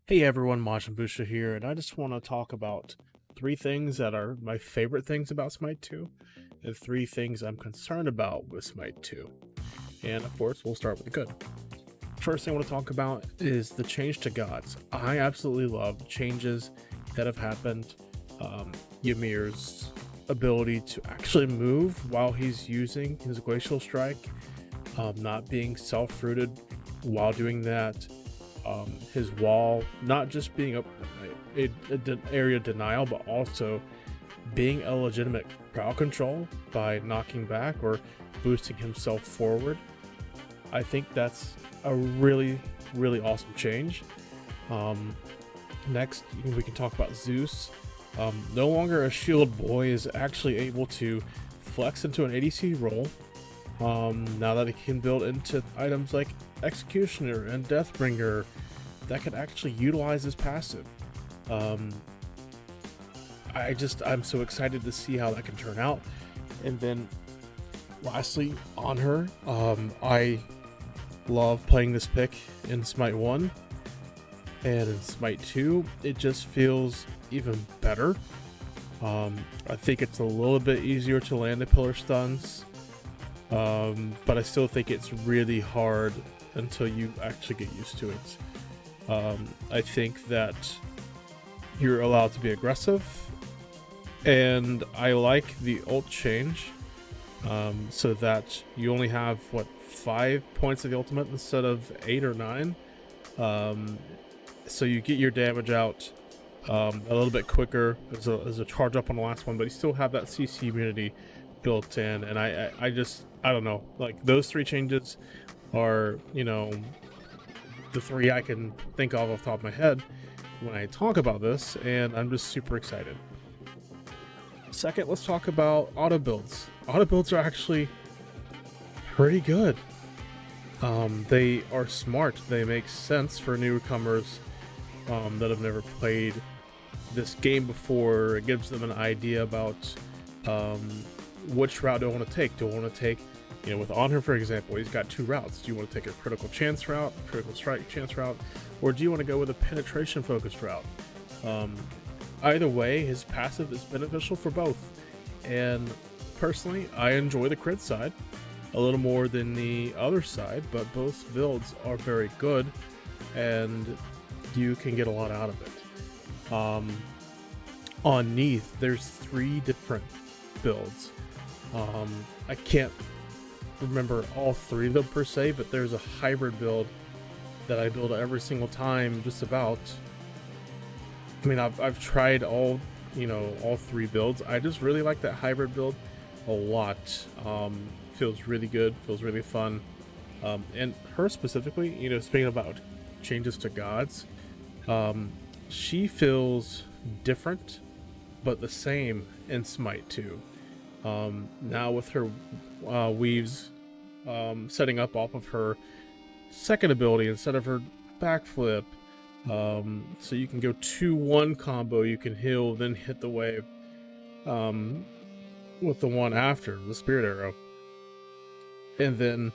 Hey everyone, Majin Busha here, and I just want to talk about three things that are my favorite things about Smite 2, and three things I'm concerned about with Smite 2. And of course, we'll start with the good. First thing I want to talk about is the change to gods. I absolutely love changes that have happened. Ymir's ability to actually move while he's using his Glacial Strike, not being self-rooted while doing that, his wall not just being a area denial, but also being a legitimate crowd control by knocking back or boosting himself forward. I think that's a really awesome change. Um, Next, we can talk about Zeus. No longer a shield boy is actually able to flex into an ADC role. Now that he can build into items like Executioner and Deathbringer that could actually utilize his passive. Um, I'm so excited to see how that can turn out. And then lastly, on her, I love playing this pick in Smite 1 and in Smite 2. It just feels even better. I think it's a little bit easier to land the pillar stuns, but I still think it's really hard until you actually get used to it. I think that you're allowed to be aggressive, and I like the ult change, so that you only have 5 points of the ultimate instead of 8 or 9. So you get your damage out a little bit quicker as a charge up on the last one, but you still have that CC immunity built in. And I don't know, like those three changes are, the three I can think of off the top of my head when I talk about this, and I'm just super excited. Second, let's talk about auto builds. Auto builds are actually pretty good. They are smart. They make sense for newcomers that have never played this game before. It gives them an idea about which route do I want to take. Do I want to take, with Honor, for example, he's got two routes. Do you want to take a critical chance route, critical strike chance route, or do you want to go with a penetration focused route? Either way, his passive is beneficial for both. And personally, I enjoy the crit side a little more than the other side, but both builds are very good, and you can get a lot out of it. On Neath, there's 3 different builds. I can't remember all 3 of them per se, but there's a hybrid build that I build every single time, just about. I mean, I've tried all 3 builds. I just really like that hybrid build a lot. Feels really good, feels really fun. And her specifically, speaking about changes to gods, she feels different but the same in Smite 2. Now with her weaves setting up off of her second ability instead of her backflip, so you can go 2-1 combo, you can heal, then hit the wave with the one after, the Spirit Arrow. And then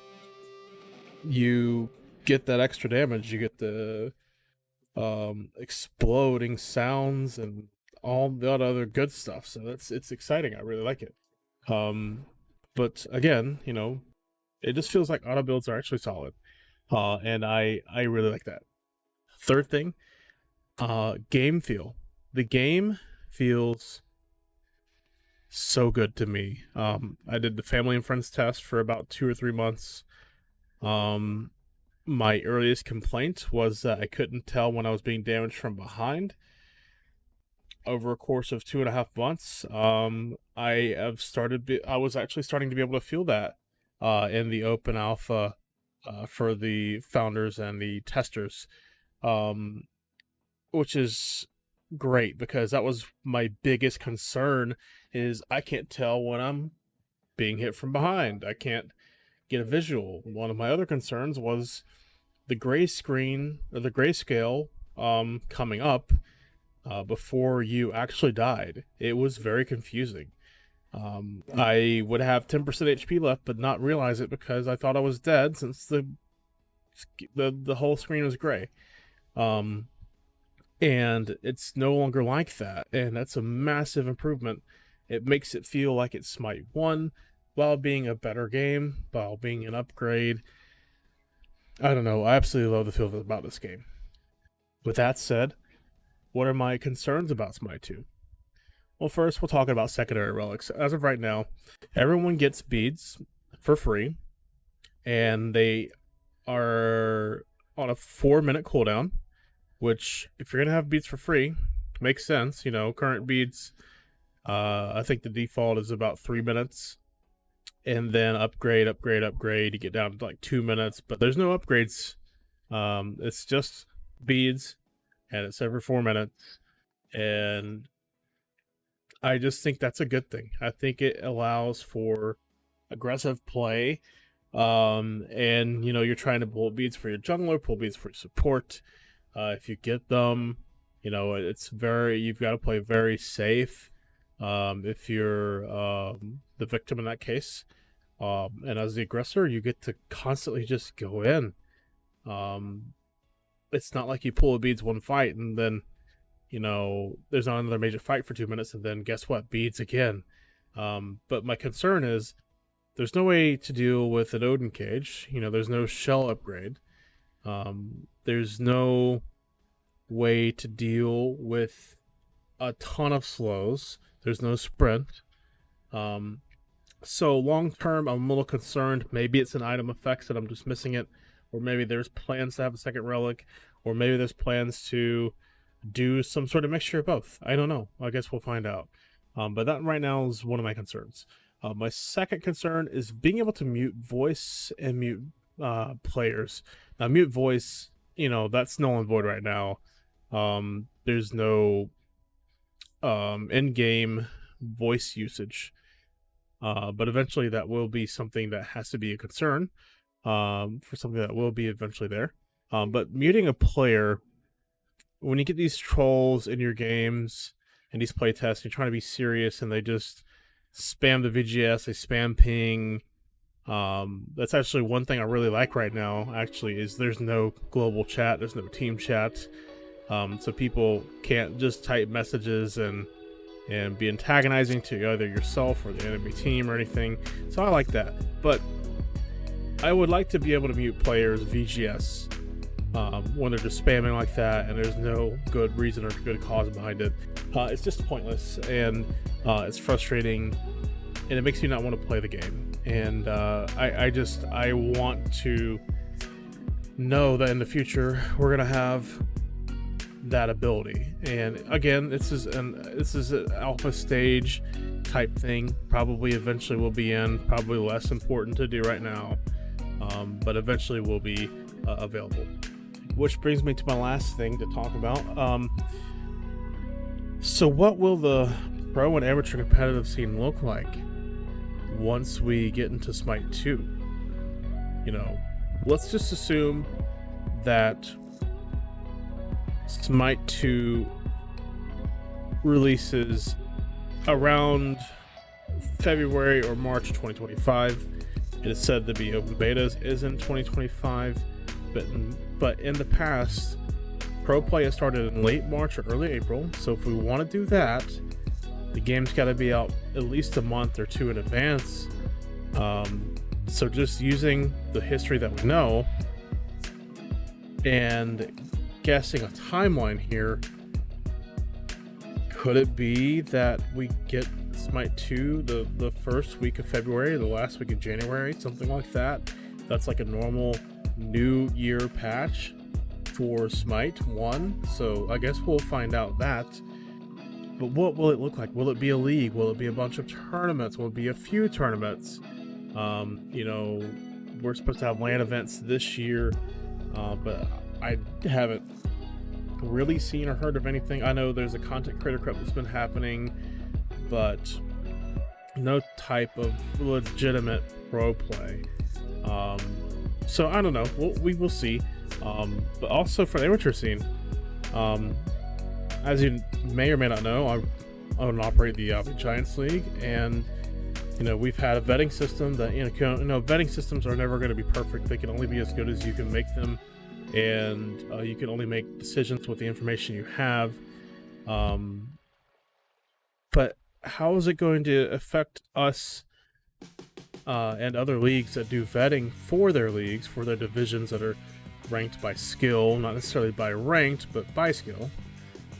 you get that extra damage, you get the exploding sounds and all that other good stuff. So it's exciting. I really like it. But again, it just feels like auto builds are actually solid. And I really like that. Third thing, game feel. The game feels so good to me. I did the family and friends test for about 2 or 3 months. My earliest complaint was that I couldn't tell when I was being damaged from behind. Over a course of 2.5 months, I was actually starting to be able to feel that in the open alpha for the founders and the testers, which is great, because that was my biggest concern, is I can't tell when I'm being hit from behind. I can't get a visual. One of my other concerns was the gray screen, or the grayscale, coming up before you actually died. It was very confusing. I would have 10% HP left, but not realize it because I thought I was dead, since the whole screen was gray. And it's no longer like that, and that's a massive improvement. It makes it feel like it's Smite 1 while being a better game, while being an upgrade. I don't know, I absolutely love the feel about this game. With that said, what are my concerns about Smite 2? Well, first, we'll talk about secondary relics. As of right now, everyone gets beads for free, and they are on a 4-minute cooldown, which, if you're going to have beads for free, makes sense. You know, current beads, I think the default is about 3 minutes. And then upgrade, you get down to like 2 minutes, but there's no upgrades. It's just beads, and it's every 4 minutes. And I just think that's a good thing. I think it allows for aggressive play. And you know, you're trying to pull beads for your jungler, pull beads for your support. If you get them, you know, you've got to play very safe. If you're the victim in that case, and as the aggressor, you get to constantly just go in. It's not like you pull the beads one fight and then, you know, there's not another major fight for 2 minutes and then guess what, beads again. But my concern is there's no way to deal with an Odin cage. You know, there's no shell upgrade. There's no way to deal with a ton of slows. There's no sprint. So long term, I'm a little concerned. Maybe it's an item effects that I'm just missing it, or maybe there's plans to have a second relic, or maybe there's plans to do some sort of mixture of both. I don't know. I guess we'll find out. But that right now is one of my concerns. My second concern is being able to mute voice and mute players. Now, mute voice, you know, that's null and void right now. There's no in-game voice usage. But eventually that will be something that has to be a concern for something that will be eventually there. But muting a player, when you get these trolls in your games and these playtests, you're trying to be serious and they just spam the VGS, they spam ping. That's actually one thing I really like right now, actually, is there's no global chat, there's no team chat. So people can't just type messages and be antagonizing to either yourself or the enemy team or anything. So I like that. But I would like to be able to mute players VGS when they're just spamming like that and there's no good reason or good cause behind it. It's just pointless and it's frustrating and it makes you not want to play the game. And I want to know that in the future we're gonna have that ability. And again, this is an alpha stage type thing. Probably eventually will be in. Probably less important to do right now, but eventually will be available. Which brings me to my last thing to talk about. So what will the pro and amateur competitive scene look like once we get into Smite 2? You know, let's just assume that Smite 2 releases around February or March 2025. It is said to be open betas is in 2025, but in the past, pro play has started in late March or early April. So if we want to do that, the game's got to be out at least a month or two in advance. So just using the history that we know and guessing a timeline here, could it be that we get Smite 2 the first week of February, the last week of January, something like that? That's like a normal new year patch for Smite 1. So I guess we'll find out that. But what will it look like? Will it be a league? Will it be a bunch of tournaments? Will it be a few tournaments? You know, we're supposed to have LAN events this year, but I haven't really seen or heard of anything. I know there's a content creator cup that's been happening, but no type of legitimate pro play. So I don't know. We will see. But also for the amateur scene, as you may or may not know, I own and operate the Giants League, and you know, we've had a vetting system that, you know, vetting systems are never going to be perfect. They can only be as good as you can make them. and you can only make decisions with the information you have. But how is it going to affect us and other leagues that do vetting for their leagues, for their divisions that are ranked by skill, not necessarily by ranked, but by skill,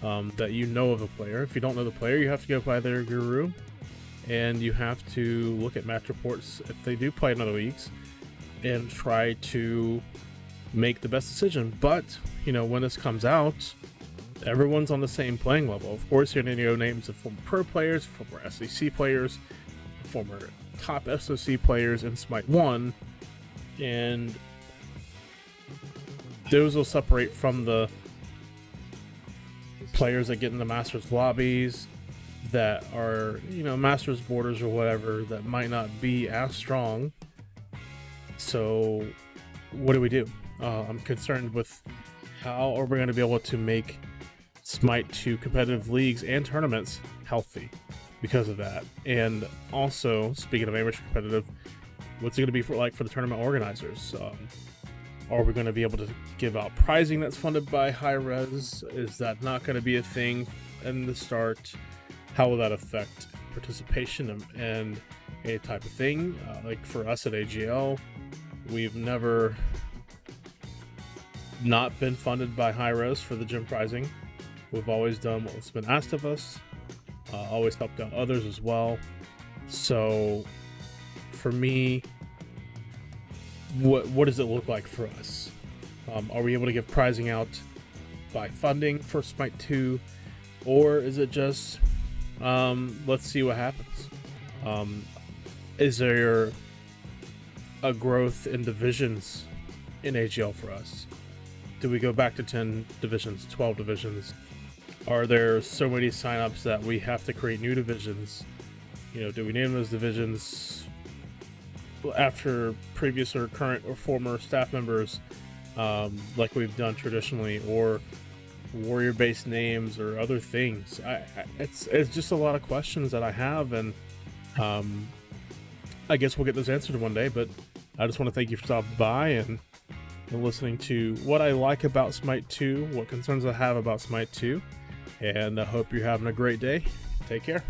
that you know of a player? If you don't know the player, you have to go by their guru, and you have to look at match reports if they do play in other leagues and try to make the best decision. But, you know, when this comes out, everyone's on the same playing level. Of course, you're going to know names of former pro players, former SEC players, former top SOC players in Smite 1, and those will separate from the players that get in the Masters lobbies that are, you know, Masters borders or whatever, that might not be as strong. So what do? I'm concerned with how are we going to be able to make Smite 2 competitive leagues and tournaments healthy because of that. And also, speaking of amateur competitive, what's it going to be for the tournament organizers? Are we going to be able to give out prizing that's funded by high res? Is that not going to be a thing in the start? How will that affect participation and a type of thing? Like for us at AGL, we've never not been funded by high res for the gym prizing. We've always done what's been asked of us, always helped out others as well. So for me, what does it look like for us? Are we able to give prizing out by funding for Smite 2, or is it just let's see what happens? Is there a growth in divisions in AGL for us? Do we go back to 10 divisions, 12 divisions? Are there so many signups that we have to create new divisions? You know, do we name those divisions after previous or current or former staff members, like we've done traditionally, or warrior-based names or other things? It's just a lot of questions that I have, and I guess we'll get those answered one day. But I just want to thank you for stopping by and listening to what I like about Smite 2, what concerns I have about Smite 2, and I hope you're having a great day. Take care.